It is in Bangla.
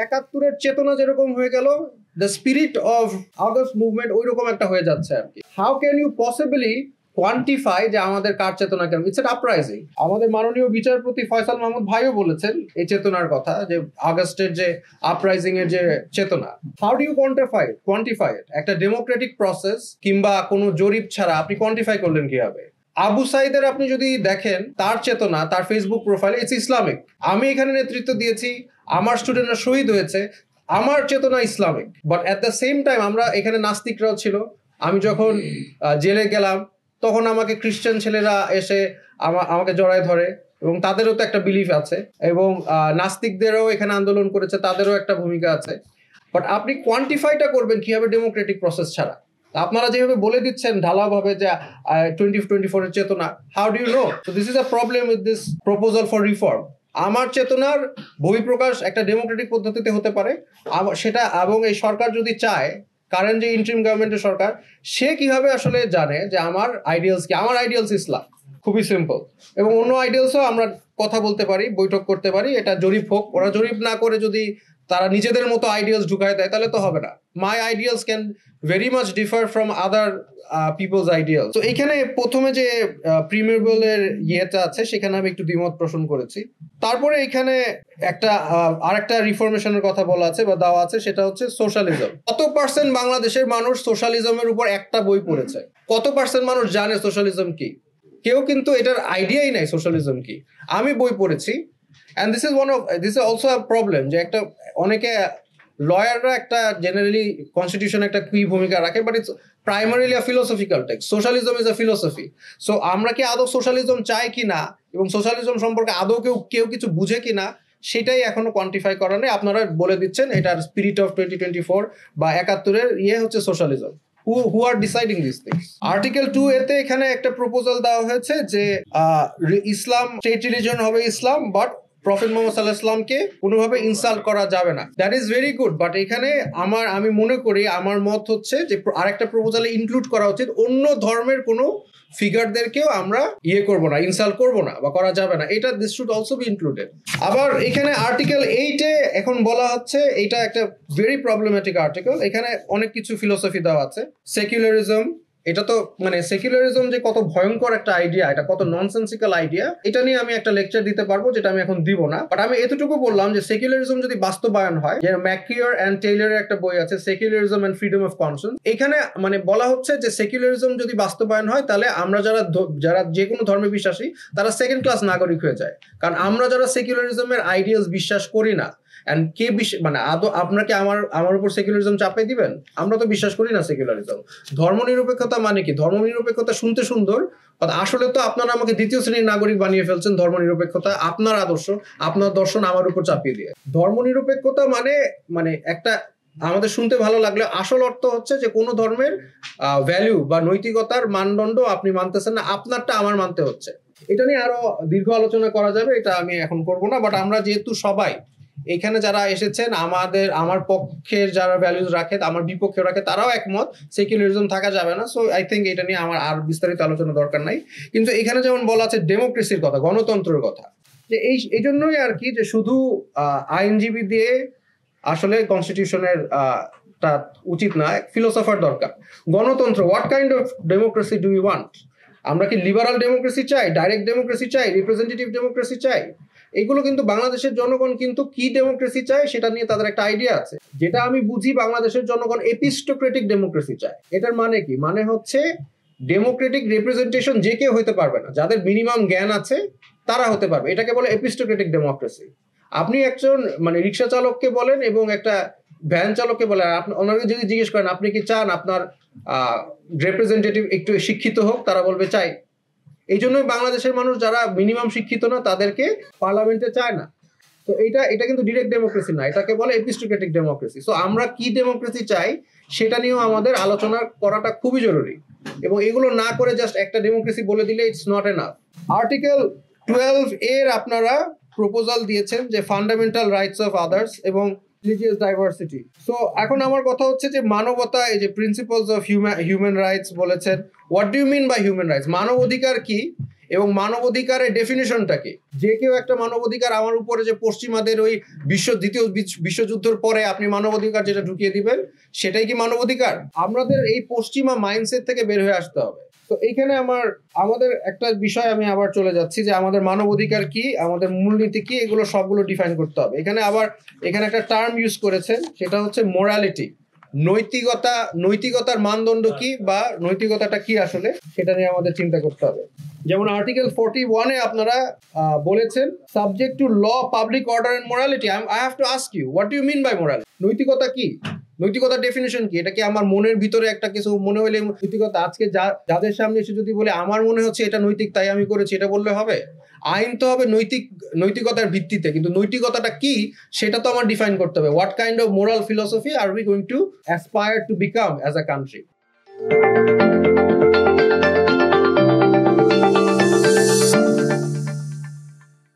একাত্তরের চেতনা যেরকম হয়ে গেল, the spirit of August movement ওই রকম একটা হয়ে যাচ্ছে আর কি। How can you possibly quantify যে আমাদের কার চেতনা কেন? It's an uprising. আমাদের মাননীয় বিচারপতি ফয়সাল মাহমুদ ভাইও বলেছেন এই চেতনার কথা, যে আগস্টের যে আপরাইজিং এর যে চেতনা। হাউ ডু ইউ কোয়ান্টিফাই ইট? একটা ডেমোক্রেটিক প্রসেস কিংবা কোনো জরিপ ছাড়া আপনি কোয়ান্টিফাই করলেন কিভাবে? আবু সাইদের আপনি যদি দেখেন তার চেতনা, তার ফেসবুক প্রোফাইলে ইটস ইসলামিক। আমি এখানে নেতৃত্ব দিয়েছি, আমার স্টুডেন্টরা শহীদ হয়েছে, আমার চেতনা Islamic. But at the same time আমরা এখানে নাস্তিকরাও ছিল। আমি যখন জেলে গেলাম তখন আমাকে খ্রিস্টান ছেলেরা এসে আমাকে জড়ায় ধরে, এবং তাদেরও তো একটা বিলিফ আছে, এবং নাস্তিকদেরও এখানে আন্দোলন করেছে, তাদেরও একটা ভূমিকা আছে। বাট আপনি কোয়ান্টিফাইটা করবেন কিভাবে ডেমোক্রেটিক প্রসেস ছাড়া? আপনারা যেভাবে বলে দিচ্ছেন ঢালাভাবে যে 2024 এর চেতনা, how do you know? So this is a problem with this proposal for reform. আমার চেতনার বহিঃপ্রকাশ একটা ডেমোক্রেটিক পদ্ধতিতে হতে পারে সেটা, এবং এই সরকার যদি চায়, কারেন্ট যে ইন্টারিম গভর্নমেন্টের সরকার, সে কিভাবে আসলে জানে যে আমার আইডিয়ালস কি? আমার আইডিয়ালস ইসলাম, খুবই সিম্পল। এবং অন্য আইডিয়ালসও আমরা কথা বলতে পারি, বৈঠক করতে পারি, এটা জরিপ হোক। ওরা জরিপ না করে যদি তারা নিজেদের মতো আইডিয়ালস ঢুকায় দেয় তাহলে তো হবে না। My ideals can very much differ from other people's ideal. তো এখানে প্রথমে যে প্রিমিয়াবলের ইয়েটা আছে সেখানে আমি একটু দ্বিমত পোষণ করেছি। তারপরে এখানে একটা আরেকটা রিফরমেশনের কথা বলা আছে বা দেওয়া আছে, সেটা হচ্ছে সোশ্যালিজম। কত পার্সেন্ট বাংলাদেশের মানুষ সোশ্যালিজমের উপর একটা বই পড়েছে? কত পার্সেন্ট মানুষ জানে সোশ্যালিজম কি? কেউ কিন্তু এটার আইডিয়াই নাই সোশ্যালিজম কি। আমি বই পড়েছি, and this is also a problem যে একটা অনেকে লয়াররা একটা জেনারেলি কনস্টিটিউশন একটা কি ভূমিকা রাখে, but it's primarily a philosophical text. Socialism is a philosophy. So আমরা কি আদৌ সোশ্যালিজম চাই কিনা এবং সোশ্যালিজম সম্পর্কে আদৌ কেউ কিছু বুঝে কিনা, সেটাই এখনো কোয়ান্টিফাই করা নেই। আপনারা বলে দিচ্ছেন এটার স্পিরিট অফ 2024 বা 71-এর ইয়ে হচ্ছে socialism. Who are deciding these things? Article 2 এতে এখানে একটা প্রপোজাল দেওয়া হয়েছে যে ইসলাম স্টেট রিলিজন হবে ইসলাম, বাট প্রফেট মুহাম্মদ সাল্লাল্লাহু আলাইহি ওয়াসাল্লামকে কোনোভাবে ইনসাল্ট করা যাবে না। That is very good. But এখানে আমি মনে করি, আমার মত হচ্ছে যে আরেকটা প্রপোজালে ইনক্লুড করা উচিত অন্য ধর্মের কোনো ফিগারদেরকেও আমরা করব না, ইনসাল্ট করব না বা করা যাবে না। এটা this should also be included. আবার এখানে আর্টিকেল 8-এ এখন বলা হচ্ছে, এটা একটা ভেরি প্রবলেমেটিক আর্টিকেল। এখানে অনেক কিছু ফিলোসফি দেওয়া আছে। সেকুলারিজম, এটা তো মানে সেকুলারিজম যে কত ভয়ঙ্কর একটা আইডিয়া, এটা কত ননসেন্সিক্যাল আইডিয়া, এটা নিয়ে আমি একটা লেকচার দিতে পারবো, যেটা আমি এখন দিব না। বাট আমি এতটুকু বললাম যে সেকুলারিজম যদি বাস্তবায়ন হয়, যে ম্যাকিওর অ্যান্ড টেইলরের একটা বই আছে secularism and freedom of conscience, এখানে মানে বলা হচ্ছে যে সেকুলারিজম যদি বাস্তবায়ন হয় তাহলে আমরা যারা যে কোনো ধর্মে বিশ্বাসী তারা সেকেন্ড ক্লাস নাগরিক হয়ে যায়। কারণ আমরা যারা সেকুলারিজমের আইডিয়ালস বিশ্বাস করি না, এন্ড কে মানে আদৌ আপনাকে আমার উপর সেকুলারিজম চাপিয়ে দিবেন? আমরা তো বিশ্বাস করি না সেকুলারিজম। ধর্মনিরপেক্ষতা মানে কি? ধর্মনিরপেক্ষতা শুনতে সুন্দর, আসলে তো আপনারা আমাকে দ্বিতীয় শ্রেণীর নাগরিক বানিয়ে ফেলছেন। ধর্মনিরপেক্ষতা আপনার আদর্শ, আপনার দর্শন আমার উপর চাপিয়ে দিয়ে। ধর্মনিরপেক্ষতা মানে একটা আমাদের শুনতে ভালো লাগলে আসল অর্থ হচ্ছে যে কোনো ধর্মের ভ্যালু বা নৈতিকতার মানদণ্ড আপনি মানতেছেন না, আপনারটা আমার মানতে হচ্ছে। এটা নিয়ে আরো দীর্ঘ আলোচনা করা যাবে, এটা আমি এখন করব না। বাট আমরা যেহেতু সবাই এখানে যারা এসেছেন, আমার পক্ষের যারা ভ্যালুজ রাখে, আমার বিপক্ষে রাখে, তারাও একমত সেকুলারিজম থাকা যাবে না। সো আই থিঙ্ক এটা নিয়ে আমার আর বিস্তারিত আলোচনা দরকার নাই। কিন্তু এখানে যেমন বলা আছে ডেমোক্রেসির কথা, গণতন্ত্রের কথা, যে এই জন্যই আর কি, যে শুধু আইনজীবী দিয়ে আসলে কনস্টিটিউশনের টা উচিত না, ফিলোসফার দরকার। গণতন্ত্র, what kind of democracy do you want? আমরা কি লিবারাল ডেমোক্রেসি চাই, ডাইরেক্ট ডেমোক্রেসি চাই, রিপ্রেজেন্টেটিভ ডেমোক্রেসি চাই? এগুলো কিন্তু বাংলাদেশের জনগণ কিন্তু কি ডেমোক্রেসি চায় সেটা নিয়ে তাদের একটা আইডিয়া আছে। যেটা আমি বুঝি, বাংলাদেশের জনগণ এপিস্টোক্রেটিক ডেমোক্রেসি চায়। এটার মানে কি? মানে হচ্ছে ডেমোক্রেটিক রিপ্রেজেন্টেশন যে কেউ হতে পারবে না, যাদের মিনিমাম জ্ঞান আছে তারা হতে পারবে। এটাকে বলে এপিস্টোক্রেটিক ডেমোক্রেসি। আপনি একজন মানে রিক্সা চালককে বলেন এবং একটা ভ্যান চালককে বলেন, ওনাকে যদি জিজ্ঞেস করেন আপনি কি চান আপনার রিপ্রেজেন্টেটিভ একটু শিক্ষিত হোক, তারা বলবে চাই। এই জন্যই বাংলাদেশের মানুষ যারা মিনিমাম শিক্ষিত না তাদেরকে পার্লামেন্টে চায় না। তো এটা কিন্তু ডিরেক্ট ডেমোক্রেসি না, এটাকে বলে এপিস্টোক্রেটিক ডেমোক্রেসি। সো আমরা কি ডেমোক্রেসি চাই সেটা নিয়েও আমাদের আলোচনা করাটা খুবই জরুরি, এবং এগুলো না করে জাস্ট একটা ডেমোক্রেসি বলে দিলে ইটস নট এনাফ। আর্টিকেল 12 এর আপনারা প্রপোজাল দিয়েছেন যে ফান্ডামেন্টাল রাইটস অফ আদার্স এবং রিলিজিয়াস ডাইভার্সিটি। সো এখন আমার কথা হচ্ছে যে মানবতা, এই যে প্রিন্সিপালস অফ হিউম্যান রাইটস বলেছেন, what do you mean by human rights? মানব অধিকার কি এবং মানবাধিকারের ডেফিনেশনটা কি। যে কেউ একটা মানবাধিকার আমার উপরে যে পশ্চিমাদের ওই দ্বিতীয় বিশ্বযুদ্ধের পরে আপনি মানবাধিকার যেটা ঢুকিয়ে দিবেন সেটাই কি মানবাধিকার? আমাদের এই পশ্চিমা মাইন্ডসেট থেকে বের হয়ে আসতে হবে। তো এইখানে আমাদের একটা বিষয় আমি আবার চলে যাচ্ছি যে আমাদের মানবাধিকার কি, আমাদের মূলনীতি কি, এগুলো সবগুলো ডিফাইন করতে হবে। এখানে একটা টার্ম ইউজ করেছেন, সেটা হচ্ছে মোরালিটি। নৈতিকতার মানদণ্ড কি বা নৈতিকতাটা কি আসলে, সেটা নিয়ে আমাদের চিন্তা করতে হবে। যেমন আর্টিকেল 41-এ আপনারা বলেছেন subject to law, public order and morality. I have to ask you, what do you mean by morality? নৈতিকতা কি? নৈতিকতার ডেফিনেশন কি? এটা কি আমার মনের ভিতরে একটা কিছু মনে হলে নৈতিকতা? আজকে যাদের সামনে এসে যদি বলে আমার মনে হচ্ছে এটা নৈতিক তাই আমি করেছি, এটা বললে হবে? আইন তো হবে নৈতিকতার ভিত্তিতে, কিন্তু নৈতিকতাটা কি সেটা তো আমার ডিফাইন করতে হবে। What kind of moral philosophy are we going to aspire to become as a country?